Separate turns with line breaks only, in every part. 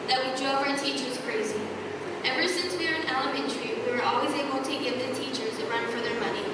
that we drove our teachers crazy. Ever since we were in elementary, we were always able to give the teachers a run for their money.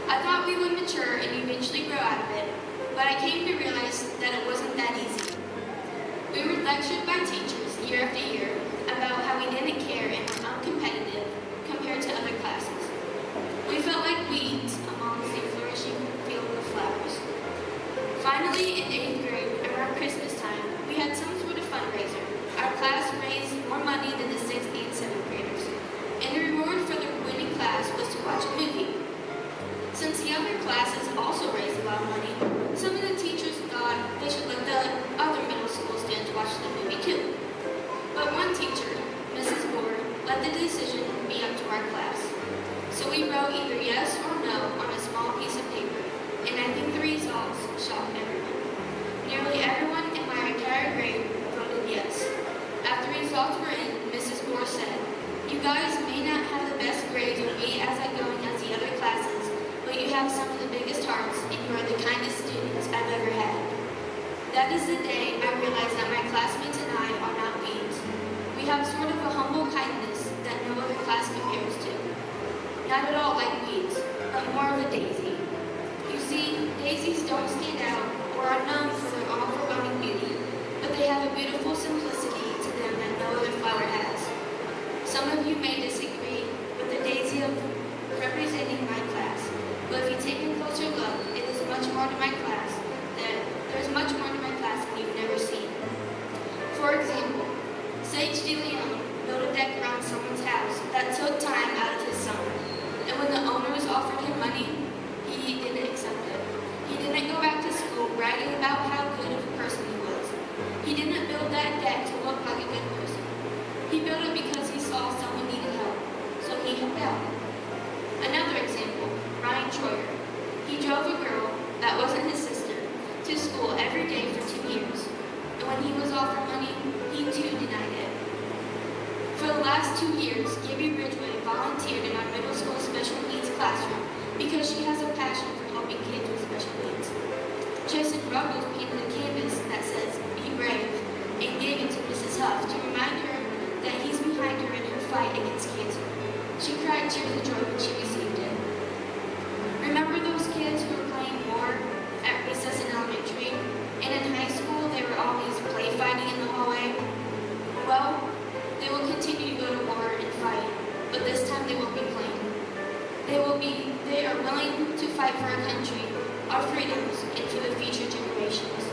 I thought we would mature and eventually grow out of it, but I came to realize that it wasn't that easy. We were lectured by teachers year after year about how we didn't care and were uncompetitive compared to other classes. We felt like weeds amongst a flourishing field of flowers. Finally, in 8th grade, around Christmas time, we had some sort of fundraiser. Our class raised more money than the 6th and 7th graders, and the reward for the winning class was to watch a movie. Since the other classes also raised a lot of money, some of the teachers thought they should let the other middle school students watch the movie too. But one teacher, Mrs. Moore, let the decision be up to our class. So we wrote either yes or no on a small piece of paper, and I think the results shocked everyone. Nearly everyone in my entire grade voted yes. After the results were in, Mrs. Moore said, "You guys may not have the best grades or be as outgoing as the other classes, but you have some of the biggest hearts, and you are the kindest students I've ever had." That is the day I realized that my classmates and I are not weeds. We have sort of a humble kindness that no other class compares to. Not at all like weeds, but more of a daisy. You see, daisies don't stand out or are known for their overwhelming beauty, but they have a beautiful simplicity to them that no other flower has. Some of you may disagree with the daisy of representing my class, but if you take a closer look, it is much more to my class there's much more to my class than you've never seen. For example, Sage De Leon built a deck around someone's house that took time out of his summer, and when the owners offered him money, he didn't accept it. He didn't go back to school bragging about how good of a person he was. He didn't build that deck to look like a good person. He built it because he saw someone needed help, so he helped out. Another example, Ryan Troyer. He drove a girl that wasn't his sister to school every day for 2 years, and when he was offered money, he too denied it. For the last 2 years, Gibby Ridgway volunteered in our middle school special needs classroom because she has a passion for helping kids with special needs. Jason Ruggles painted a canvas that says, "Be brave," and gave it to Mrs. Huff to remind her that he's behind her in her fight against cancer. She cried tears of joy when she received it. Remember those kids who were playing war at recess in elementary, and in high school they were always play fighting in the hallway? Well, they will continue to go to war and fight, but this time they won't be playing. They are willing to fight for our country, our freedoms, and for the future generations.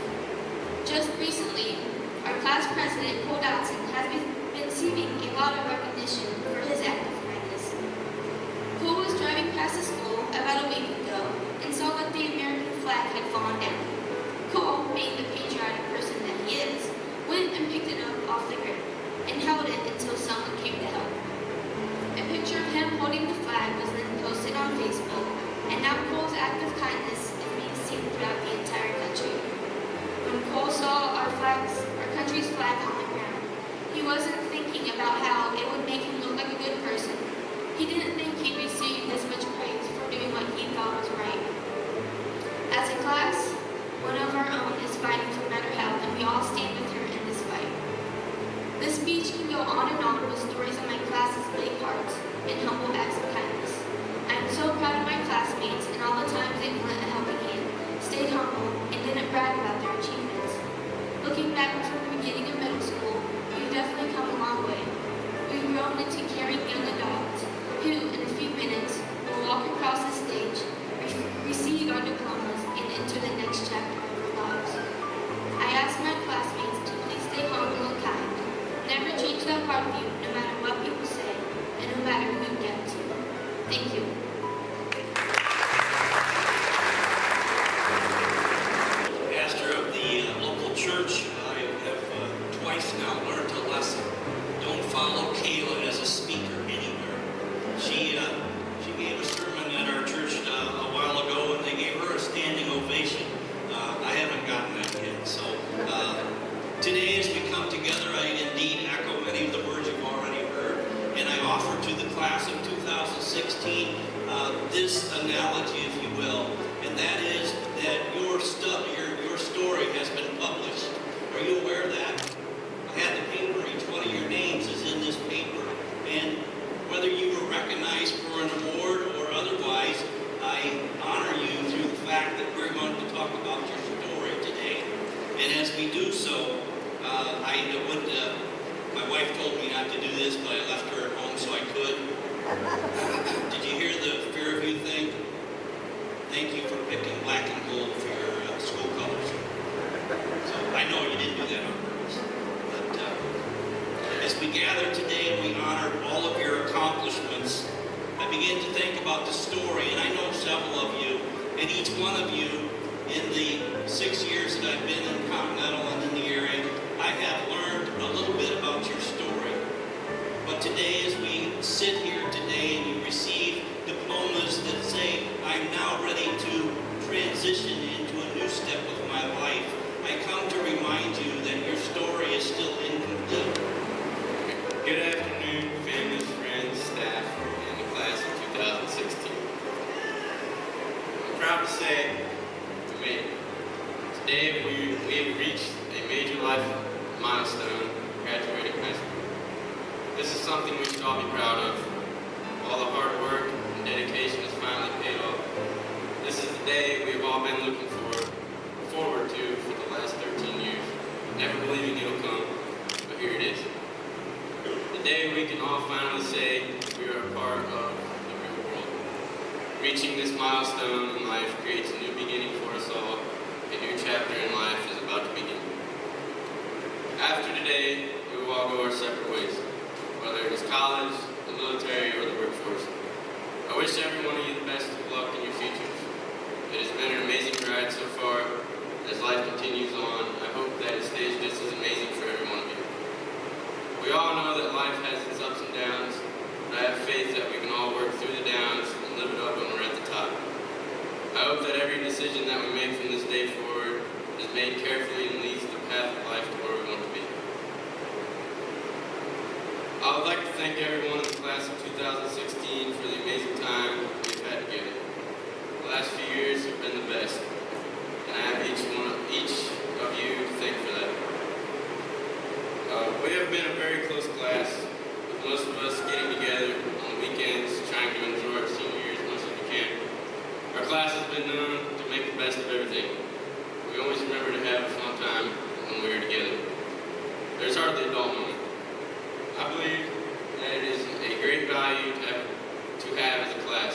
Just recently, our class president, Dotson, has been receiving a lot of recognition for his act of kindness. Cole was driving past the school about a week ago and saw that the American flag had fallen down. Cole, being the patriotic person that he is, went and picked it up off the ground and held it until someone came to help. A picture of him holding the flag was then posted on Facebook, and now Cole's act of kindness is being seen throughout the entire country. When Cole saw our country's flag on the ground, he wasn't thinking about how it would make him look like a good person. He didn't think he'd receive this much praise for doing what he thought was right. As a class, one of our own is fighting for better health, and we all stand with her in this fight. This speech can go on and on with stories of my class's big hearts and humble acts of kindness. I am so proud of my classmates and all the times they've lent a helping hand, stayed humble, and didn't brag about their achievements. Looking back from the beginning of middle school, we've definitely come a long way. We've grown into caring young adults who, in a few minutes, will walk across the stage, receive our diplomas, and enter the next chapter of our lives. I ask my classmates to please stay humble and kind. Never change that part of you, no matter what people say, and no matter who you get to. Thank you.
Pastor of the local church, I have twice now learned a lesson. Don't follow Kayla as a speaker anywhere. She gave a sermon at our church a while ago, and they gave her a standing ovation. I haven't gotten that yet. So today, as we come together, I indeed echo many of the words you've already heard, and I offer to the class of 2016 this analogy, if you will, and that is that your story has been published. Are you aware of that? I had the paper. Each one of your names is in this paper. And whether you were recognized for an award or otherwise, I honor you through the fact that we're going to talk about your story today. And as we do so, my wife told me not to do this, but I left her at home so I could. Did you hear the Fear of You thing? Thank you for picking black and gold for your school colors. So I know you didn't do that on purpose. But as we gather today and we honor all of your accomplishments, I begin to think about the story, and I know several of you, and each one of you in the 6 years that I've been in Continental and in the area, I have learned a little bit about your story. But today, as we sit here today and you receive diplomas that say, I'm now ready to transition into a new step of my life, I come to remind you that your story is still incomplete.
Good afternoon, families, friends, staff, and the class of 2016. I'm proud to say we made it. Today we have reached a major life milestone, graduating high school. This is something we should all be proud of. All the hard work and dedication has finally paid off. This is the day we have all been looking forward to for the last 13 years, never believing it'll come, but here it is. The day we can all finally say we are a part of the real world. Reaching this milestone in life creates a new beginning for us all. A new chapter in life is about to begin. After today, we will all go our separate ways, whether it is college, the military, or the workforce. I wish every one of you the best of luck in your futures. It has been an amazing ride so far. As life continues on, I hope that it stays just as amazing for every one of you. We all know that life has its ups and downs, but I have faith that we can all work through the downs and live it up when we're at the top. I hope that every decision that we make from this day forward is made carefully and leads the path of life to where we want to be. I would like to thank everyone in the class of 2016 for the amazing time we've had together. The last few years have been the best, and I have each of you to thank for that. We have been a very close class, with most of us getting together on the weekends, trying to enjoy our senior year as much as we can. Our class has been known to make the best of everything. We always remember to have a fun time when we are together. There's hardly a dull moment. I believe that it is a great value to have as a class.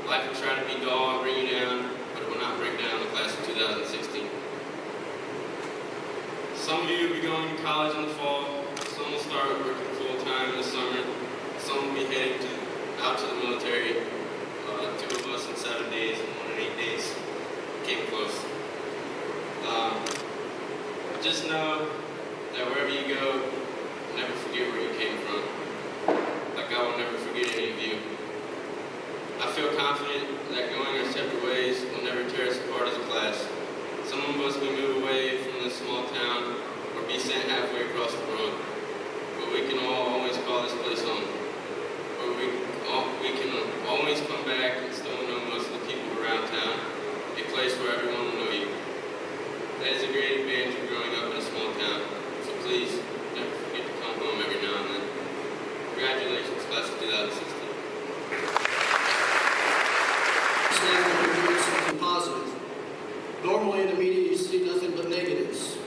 Life will try to be dull and bring you down, but it will not bring down the class of 2016. Some of you will be going to college in the fall, some will start working full-time in the summer, some will be heading out to the military, 2 of us in 7 days and 1 in 8 days. Came close. Just know that wherever you go, never forget where you came from. Like I will never forget any of you. I feel confident that going our separate ways will never tear us apart as a class. Some of us may move away from this small town or be sent halfway across the world, but we can all always call this place home. Or we can always come back and still know most of the people around town, a place where everyone will know you. That is a great advantage of growing up in a small town, so please never forget to come home every now and then. Congratulations, class of 2016.
Staff will be doing something positive. Normally in the media you see nothing but negatives.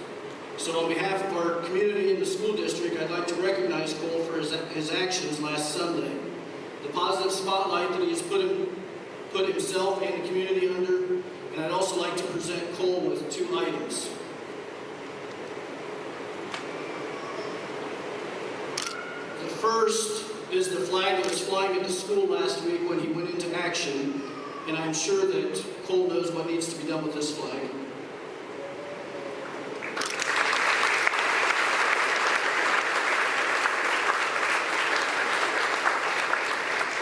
So on behalf of our community and the school district, I'd like to recognize Cole for his actions last Sunday. The positive spotlight that he has put himself and the community under, and I'd also like to present Cole with 2 items. The first is the flag that was flying into school last week when he went into action, and I'm sure that Cole knows what needs to be done with this flag.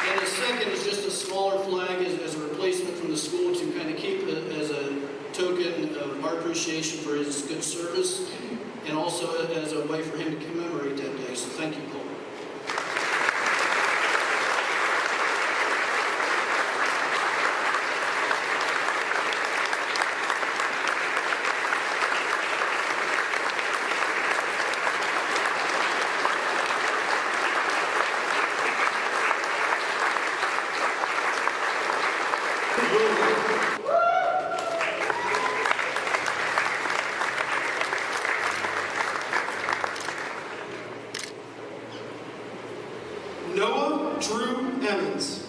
And the second is just a smaller flag as a replacement from the school to kind of keep it as a token of our appreciation for his good service, and also as a way for him to commemorate that day. So thank you, Cole.
Noah Drew Emmons.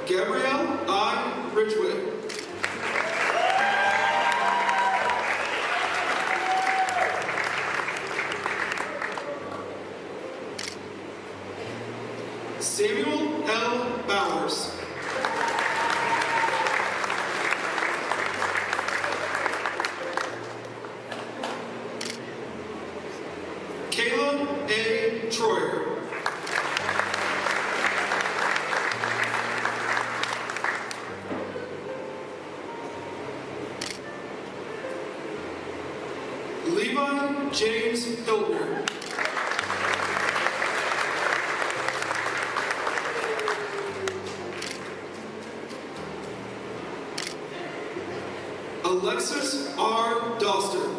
Gabrielle I. Ridgway. Samuel L. Bowers. Kayla A. Troyer. Levi James Hildner. Alexis R. Doster.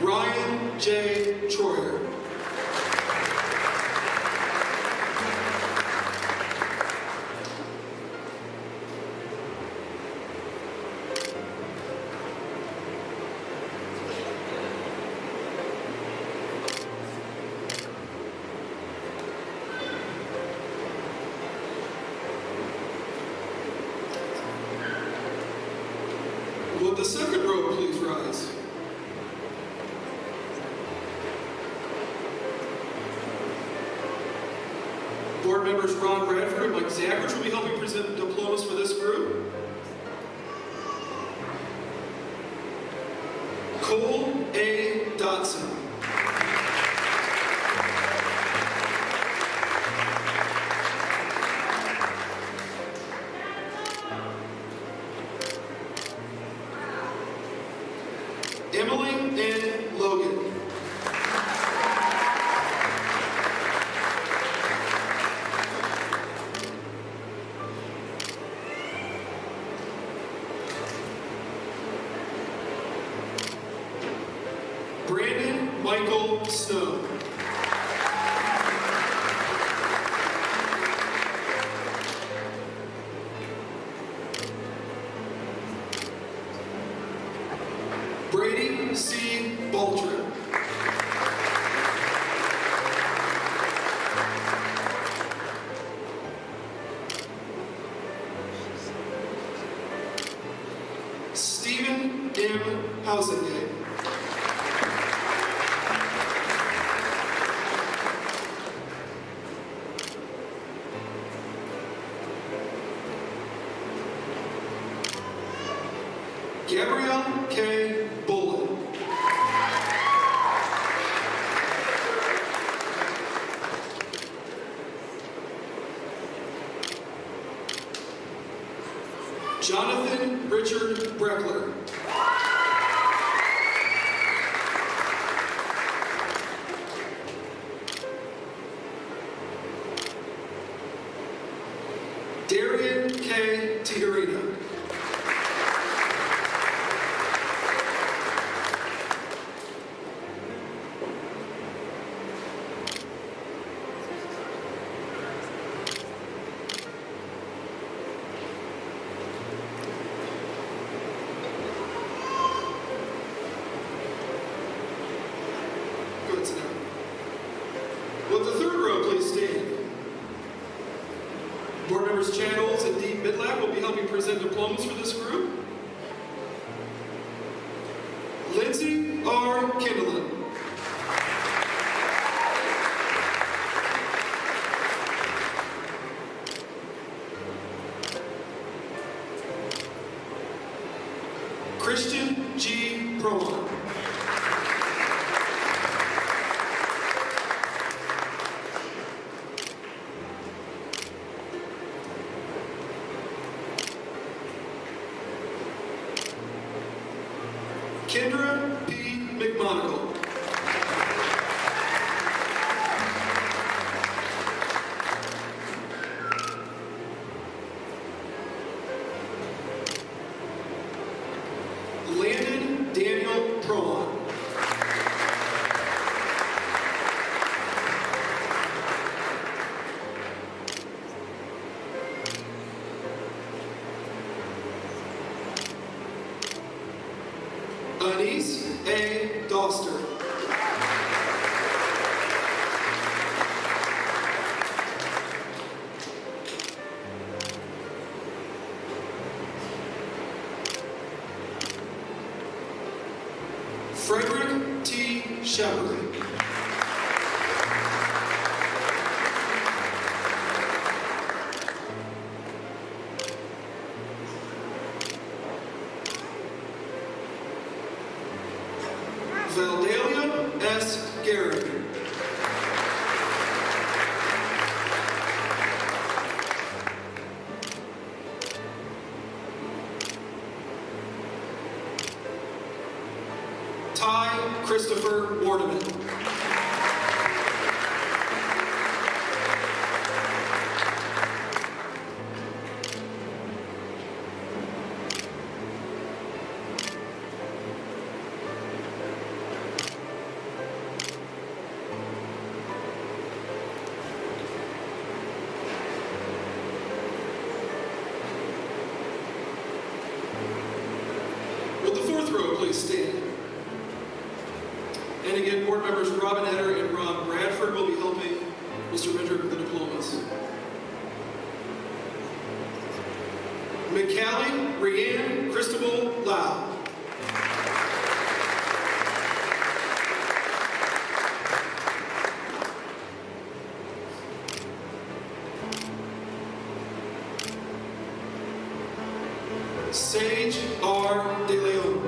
Ryan J. Troyer. Will the second row please rise? Board members Ron Bradford and Mike Zaggers will be helping present diplomas for this group. Cole A. Dotson. Emily N. Logan. Brandon Michael Snow. Brady C. Baldry. Stephen M. Housengate. Gabrielle K. Bullen. Jonathan Richard Breckler. Darian K. Tiarina. Good to know. Will the third row please stand? Board members Channels and Deep Midlap will be helping present diplomas for this group. Lindsay R. Kindlin. Christian G. Prowan. Kendra P. McMonagle. A. Doster. Frederick T. Shepard. Valdelia S. Garrett. Ty Christopher Wardeman. Will the fourth row please stand? And again, board members Robin Etter and Ron Bradford will be helping Mr. Mengerink with the diplomas. McCallie Rianne Cristobal Lau. Sage R. De Leon.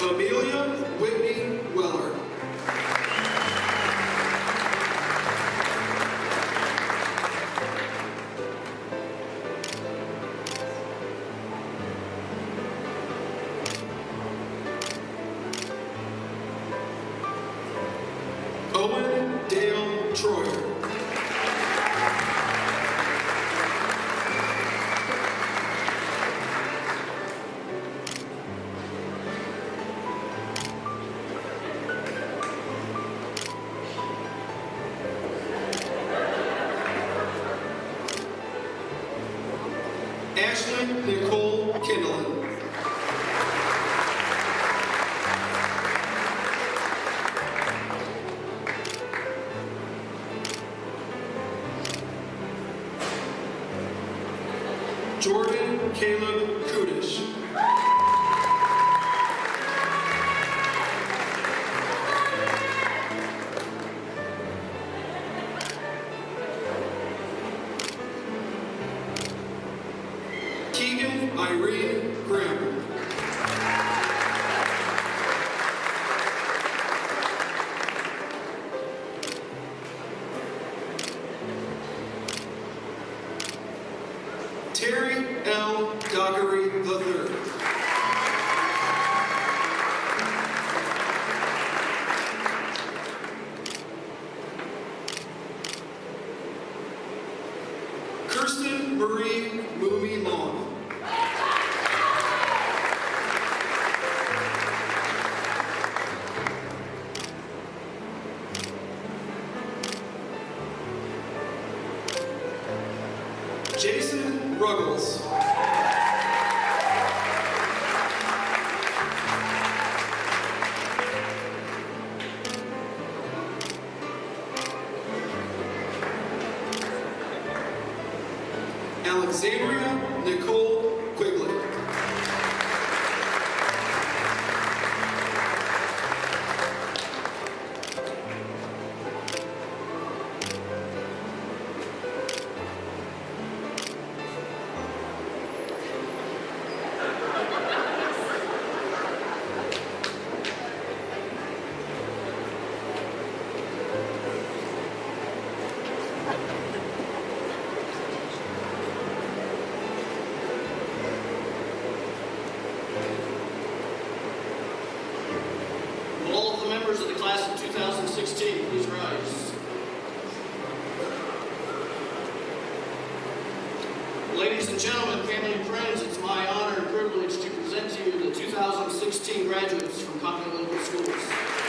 Amelia Whitney Weller. Owen Dale Troyer. Ashley Nicole Kindlen. Jordan Caleb Kudish. Keegan Irene Graham. Terry L. Dockery III. Kirsten Marie Mooney Long. Jason Ruggles. Alexandria Nicole Quigley. Will all of the members of the class of 2016 please rise? Ladies and gentlemen, family and friends, it's my honor and privilege to present to you the 2016 graduates from Continental Schools.